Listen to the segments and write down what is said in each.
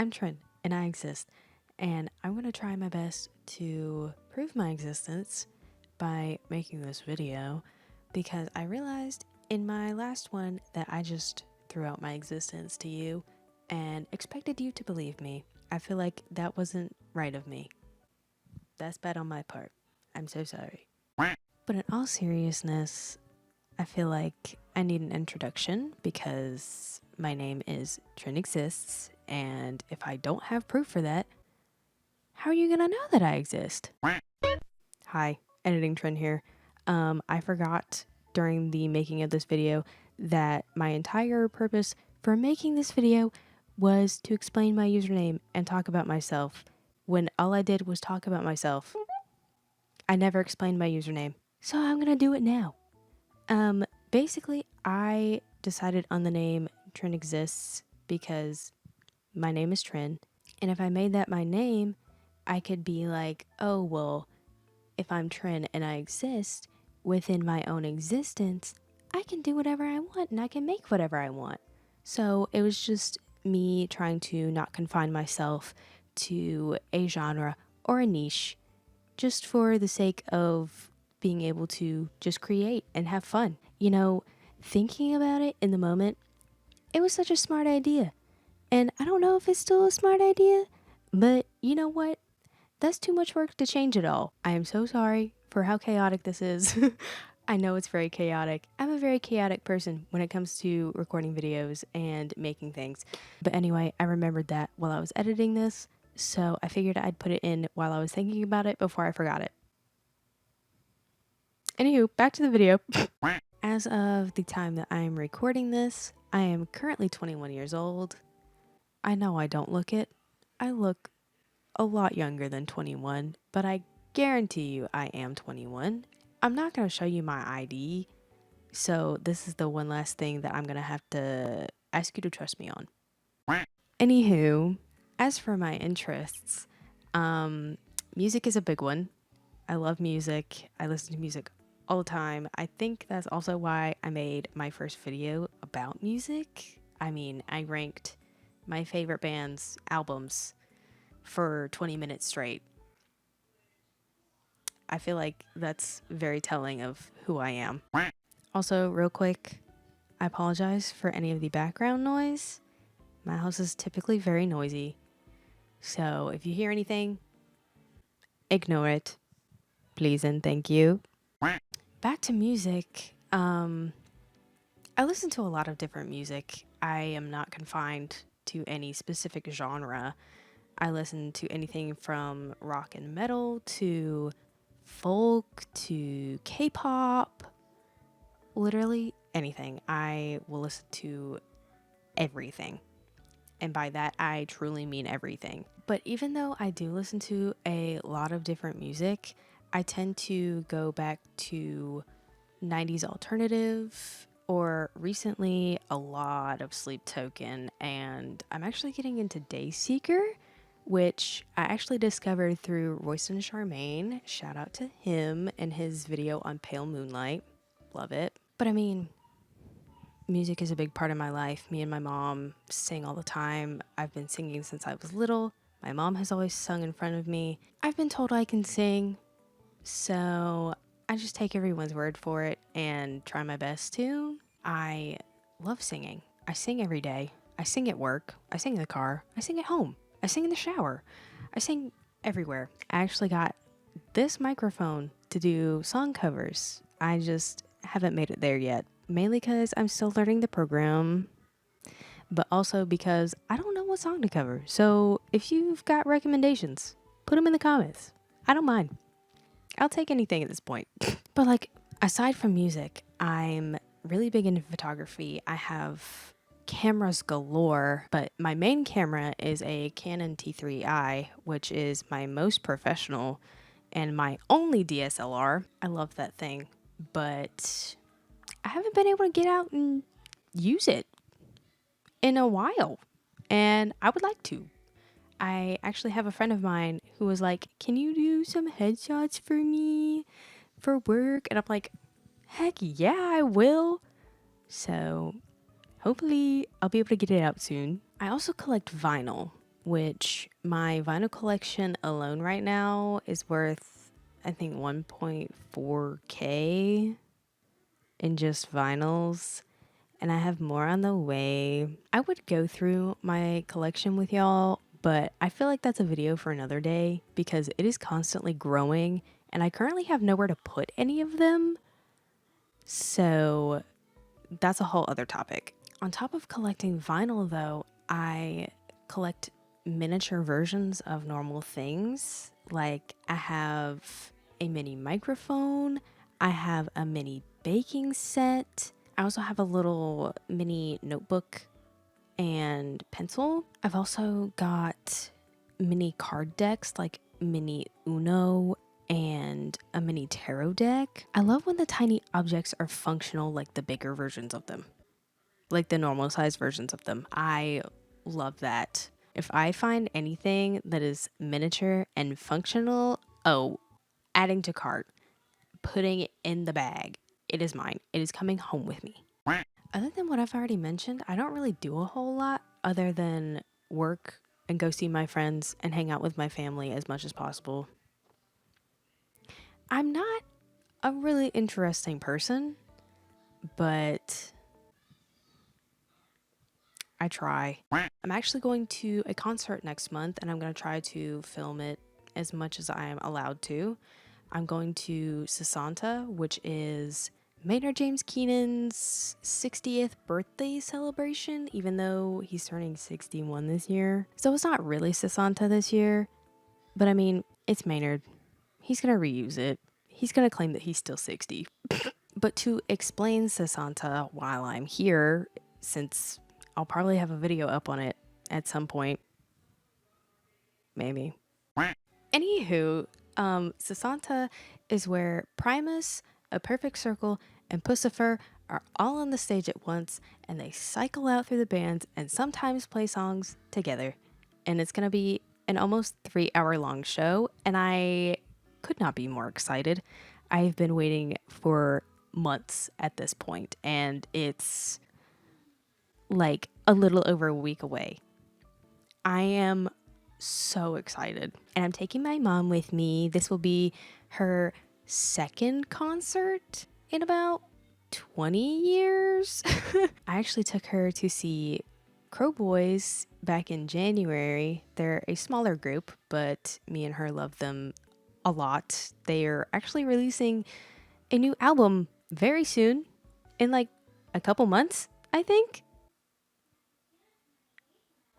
I'm Trin, and I exist, and I'm going to try my best to prove my existence by making this video, because I realized in my last one that I just threw out my existence to you and expected you to believe me. I feel like that wasn't right of me. That's bad on my part. I'm so sorry. But in all seriousness, I feel like I need an introduction because my name is Trinexists, and if I don't have proof for that, how are you gonna know that I exist? Hi, editing Trin here. I forgot during the making of this video that my entire purpose for making this video was to explain my username and talk about myself, when all I did was talk about myself. I never explained my username, so I'm gonna do it now. Basically, I decided on the name Trin Exists because my name is Trin, and if I made that my name, I could be like, oh, well, if I'm Trin and I exist within my own existence, I can do whatever I want and I can make whatever I want. So it was just me trying to not confine myself to a genre or a niche, just for the sake of being able to just create and have fun. You know, thinking about it in the moment, it was such a smart idea. And I don't know if it's still a smart idea, but you know what? That's too much work to change it all. I am so sorry for how chaotic this is. I know it's very chaotic. I'm a very chaotic person when it comes to recording videos and making things. But anyway, I remembered that while I was editing this, so I figured I'd put it in while I was thinking about it before I forgot it. Anywho, back to the video. As of the time that I am recording this, I am currently 21 years old. I know I don't look it. I look a lot younger than 21, but I guarantee you I am 21. I'm not going to show you my ID, so this is the one last thing that I'm going to have to ask you to trust me on. Anywho, as for my interests, music is a big one. I love music. I listen to music all the time. I think that's also why I made my first video about music. I mean, I ranked my favorite band's albums for 20 minutes straight. I feel like that's very telling of who I am. Also, real quick, I apologize for any of the background noise. My house is typically very noisy, so if you hear anything, ignore it, please and thank you. Back to music. I listen to a lot of different music. I am not confined to any specific genre. I listen to anything from rock and metal to folk to K-pop, literally anything. I will listen to everything. And by that, I truly mean everything. But even though I do listen to a lot of different music, I tend to go back to 90s alternative, or recently a lot of Sleep Token, and I'm actually getting into Dayseeker, which I actually discovered through Royston Charmaine. Shout out to him and his video on Pale Moonlight. Love it. But I mean, music is a big part of my life. Me and my mom sing all the time. I've been singing since I was little. My mom has always sung in front of me. I've been told I can sing, so I just take everyone's word for it and try my best to. I love singing. I sing every day. I sing at work. I sing in the car. I sing at home. I sing in the shower. I sing everywhere. I actually got this microphone to do song covers. I just haven't made it there yet. Mainly because I'm still learning the program, but also because I don't know what song to cover. So if you've got recommendations, put them in the comments. I don't mind. I'll take anything at this point. But like, aside from music, I'm really big into photography. I have cameras galore, but my main camera is a Canon T3i, which is my most professional and my only DSLR. I love that thing, but I haven't been able to get out and use it in a while, and I would like to. I actually have a friend of mine who was like, can you do some headshots for me for work? And I'm like, heck yeah, I will. So hopefully I'll be able to get it out soon. I also collect vinyl. which my vinyl collection alone right now is worth, I think, 1.4K in just vinyls. And I have more on the way. I would go through my collection with y'all, but I feel like that's a video for another day because it is constantly growing and I currently have nowhere to put any of them. So that's a whole other topic. On top of collecting vinyl, though, I collect miniature versions of normal things. Like I have a mini microphone, I have a mini baking set, I also have a little mini notebook and pencil. I've also got mini card decks like mini Uno and a mini tarot deck. I love when the tiny objects are functional like the bigger versions of them, like the normal size versions of them. I love that. If I find anything that is miniature and functional, oh, adding to cart, putting it in the bag. It is mine. It is coming home with me. Other than what I've already mentioned, I don't really do a whole lot other than work and go see my friends and hang out with my family as much as possible. I'm not a really interesting person, but I try. I'm actually going to a concert next month and I'm going to try to film it as much as I am allowed to. I'm going to Sasanta, which is Maynard James Keenan's 60th birthday celebration, even though he's turning 61 this year. So it's not really Sasanta this year, but I mean, it's Maynard. He's going to reuse it. He's going to claim that he's still 60. But to explain Sasanta while I'm here, since I'll probably have a video up on it at some point, maybe. Anywho, Sasanta is where Primus, A Perfect Circle, and Pucifer are all on the stage at once, and they cycle out through the bands and sometimes play songs together. And it's going to be an almost 3-hour long show, and I could not be more excited. I've been waiting for months at this point, and it's like a little over a week away. I am so excited. And I'm taking my mom with me. This will be her second concert in about 20 years. I actually took her to see Crow Boys back in January. They're a smaller group, but me and her love them a lot. They are actually releasing a new album very soon, in like a couple months, I think.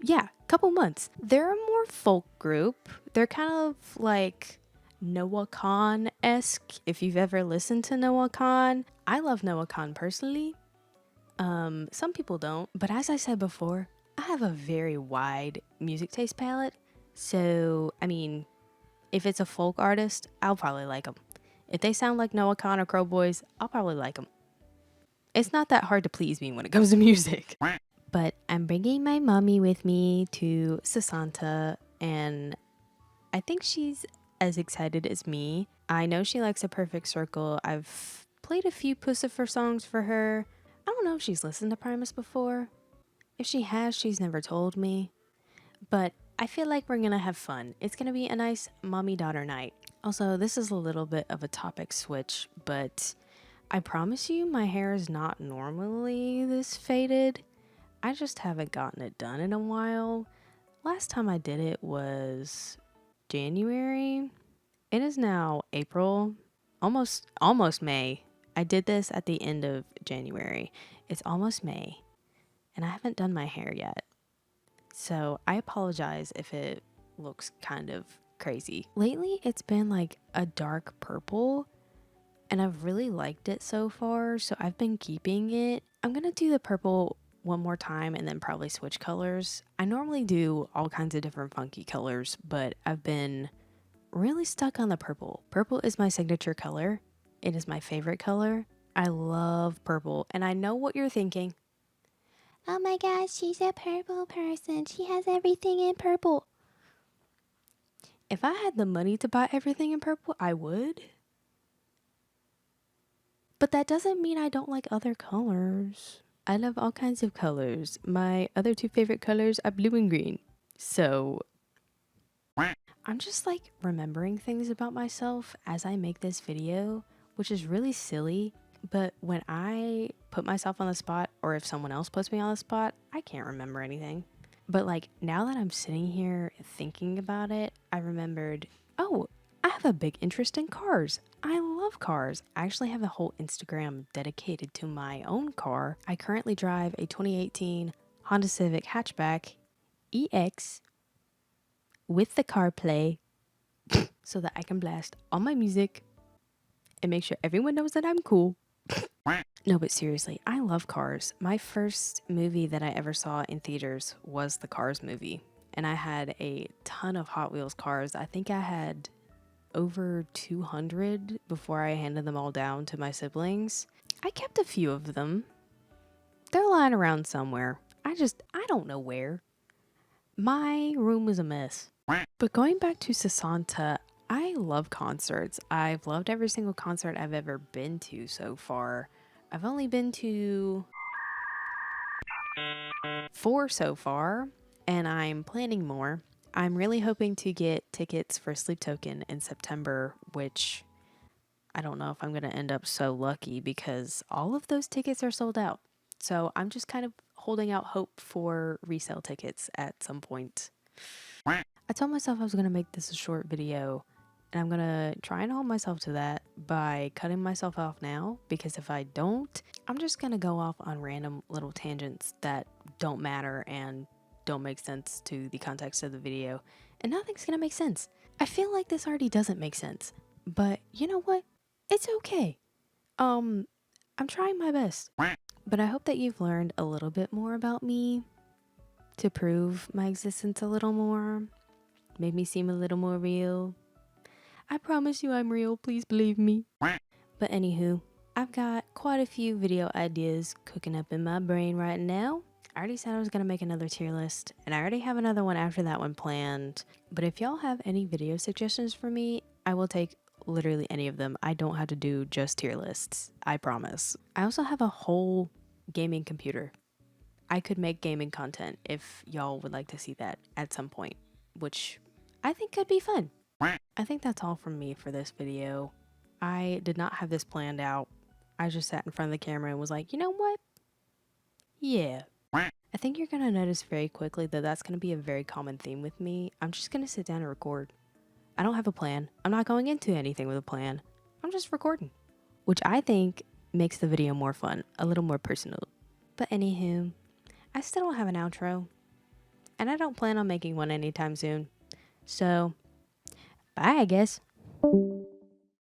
Yeah, couple months. They're a more folk group. They're kind of like Noah Khan-esque, if you've ever listened to Noah Khan. I love Noah Khan personally. Some people don't, but as I said before, I have a very wide music taste palette. So, I mean, if it's a folk artist, I'll probably like them. If they sound like Noah Khan or Crow Boys, I'll probably like them. It's not that hard to please me when it comes to music. But I'm bringing my mommy with me to Sasanta, and I think she's as excited as me. I know she likes A Perfect Circle. I've played a few Pucifer songs for her. I don't know if she's listened to Primus before. If she has, she's never told me. But I feel like we're gonna have fun. It's gonna be a nice mommy-daughter night. Also, this is a little bit of a topic switch, but I promise you my hair is not normally this faded. I just haven't gotten it done in a while. Last time I did it was January. It is now April, almost May. I did this at the end of January. It's almost May, and I haven't done my hair yet. So I apologize if it looks kind of crazy. Lately, it's been like a dark purple, and I've really liked it so far, so I've been keeping it. I'm gonna do the purple one more time and then probably switch colors. I normally do all kinds of different funky colors, but I've been really stuck on the purple. Purple is my signature color. It is my favorite color. I love purple, and I know what you're thinking. Oh my gosh, she's a purple person. She has everything in purple. If I had the money to buy everything in purple, I would. But that doesn't mean I don't like other colors. I love all kinds of colors. My other two favorite colors are blue and green. So I'm just like remembering things about myself as I make this video, which is really silly. But when I put myself on the spot, or if someone else puts me on the spot, I can't remember anything. But like now that I'm sitting here thinking about it, I remembered, oh, I have a big interest in cars. I love cars. I actually have a whole Instagram dedicated to my own car. I currently drive a 2018 Honda Civic hatchback EX with the CarPlay so that I can blast all my music and make sure everyone knows that I'm cool. No, but seriously, I love cars. My first movie that I ever saw in theaters was the Cars movie. And I had a ton of Hot Wheels cars. I think I had over 200 before I handed them all down to my siblings. I kept a few of them. They're lying around somewhere. I don't know where. My room was a mess. But going back to Sasanta, I love concerts. I've loved every single concert I've ever been to so far. I've only been to 4 so far, and I'm planning more. I'm really hoping to get tickets for Sleep Token in September, which I don't know if I'm going to end up so lucky because all of those tickets are sold out. So I'm just kind of holding out hope for resale tickets at some point. I told myself I was going to make this a short video, and I'm going to try and hold myself to that by cutting myself off now, because if I don't, I'm just going to go off on random little tangents that don't matter and don't make sense to the context of the video, and nothing's going to make sense. I feel like this already doesn't make sense, but you know what? It's okay. I'm trying my best, but I hope that you've learned a little bit more about me to prove my existence a little more, make me seem a little more real. I promise you I'm real, please believe me. But anywho, I've got quite a few video ideas cooking up in my brain right now. I already said I was going to make another tier list, and I already have another one after that one planned. But if y'all have any video suggestions for me, I will take literally any of them. I don't have to do just tier lists, I promise. I also have a whole gaming computer. I could make gaming content if y'all would like to see that at some point, which I think could be fun. I think that's all from me for this video. I did not have this planned out. I just sat in front of the camera and was like, you know what? Yeah. I think you're going to notice very quickly that that's going to be a very common theme with me. I'm just going to sit down and record. I don't have a plan. I'm not going into anything with a plan. I'm just recording, which I think makes the video more fun, a little more personal. But anywho, I still don't have an outro, and I don't plan on making one anytime soon. So, bye, I guess.